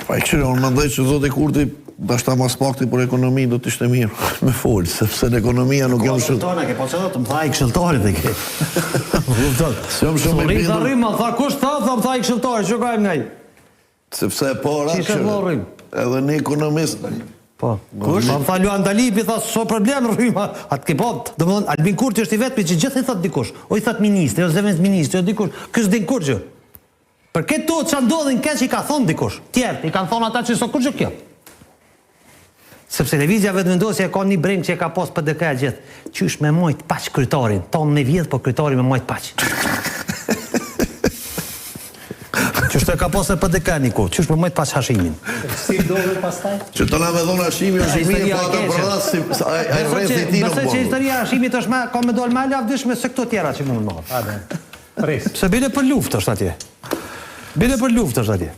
Pa i këshirë, unë mendoj që zoti Kurti dashta mas pakti për ekonomi do t'ishte mirë me folë, sepse në ekonomia nuk jam shumë... Këshiltona, ke po që do të më tha i këshiltarit e ke. Se jam shumë i bindur... Rima, tha kush tha më tha i këshiltarit, që kajmë nga i? Sepse po rakëshirë, edhe një ekonomist... Po, kush? Më tha Luan Dalipi, tha, so problem rrima, atë ke pot. Do më thonë, Albin Kurti është i vetëmi që gjithë i thot dikush. O i thot ministri, o zëvendës ministri, o dikush. Kësë din kur gjë. Për këtë to që ndodhin këtë që i ka thonë dikush. Tjertë, i kanë thonë ata që so kur gjë kjo. Sepse televizja vetë vendosja ka një breng që e ka pas PDK gjithë. Qysh me mojt paq kryetarin. Tonë në vjetë, po kryetari me mojt paq. Qysh të ka pas e PDK një kohë. Qysh me mojt paq Hashimin. Si dove pastaj? Që të na me dhonë Hashimi është i mirë, po atë për rrasë, a i rrës i ti nuk Besoj që historia Hashimit është ka me dojnë me lavdishme se këto tjera që mund më thotë. Se bile për luft është atje. Bile për luft është atje.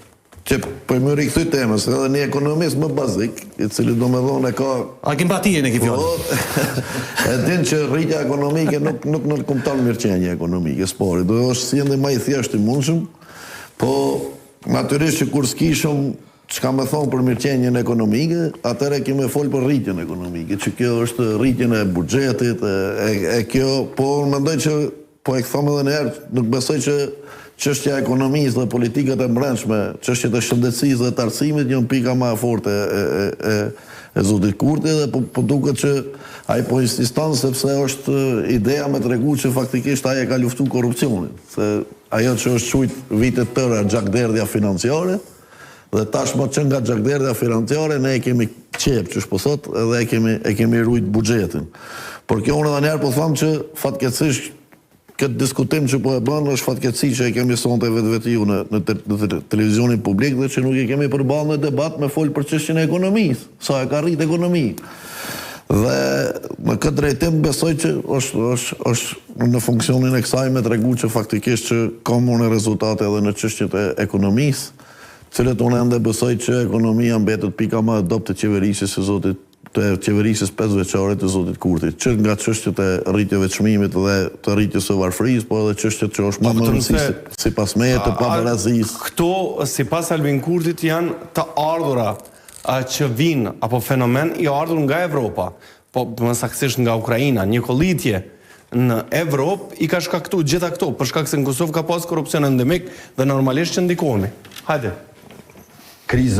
Që për më rikëthy temës, edhe një ekonomist më bazik, i cili do me dhonë e ka... A kim patije në ki fjallë? E din që rritja ekonomike nuk në kumëtan mirëqenje ekonomike, spori. Do është si endë ma i thjeshtë i mundshëm, po natyrisht që kur s'kishëm që ka me thonë për mirëqenjen ekonomike, atëre kime folë për rritjen ekonomike, që kjo është rritjen e budgetit, e kjo, po mendoj që, po e këthom edhe njerë, nuk besoj që çështja e ekonomisë dhe politikat e brendshme, çështjet e shëndetësisë dhe të arsimit janë pika më e fortë e zotit Kurti dhe po duket që ai po insiston sepse është ideja me tregu që faktikisht ai e ka luftu korrupsionin. Se ajo që është quajt vitet tëra gjakderdhja financiare dhe tashmë që nga gjakderdhja financiare ne e kemi qep që shposot edhe e kemi rujt buxhetin. Por kjo unë edhe njerë po them që fatkeqësisht këtë diskutim që po e bënë është fatkeqësi që e kemi sonte vetë në televizionin publik dhe që nuk e kemi përballë në debat me folë për çështjen e ekonomisë, sa e ka rrit ekonomi. Dhe në këtë drejtim besoj që është në funksionin e kësaj me tregu që faktikisht që ka në rezultate edhe në çështjet e ekonomisë, cilët unë ende besoj që ekonomia mbetet pika më e dobët të qeverisjes së zotit të qeverisjes 5 veçare të zotit Kurti, që nga çështjet e rritjeve të çmimit dhe të rritjes së varfërisë, po edhe çështjet që është më në rëndësi sipas meje të pavarësisë. Këto sipas Albin Kurtit janë të ardhura që vinë apo fenomen i ardhur nga Evropa, po më saktësisht nga Ukraina, një kollitje në Evropë i ka shkaktuar gjitha këto, për shkak se në Kosovë ka pas korrupsion endemik dhe normalisht që ndikoni. Hajde.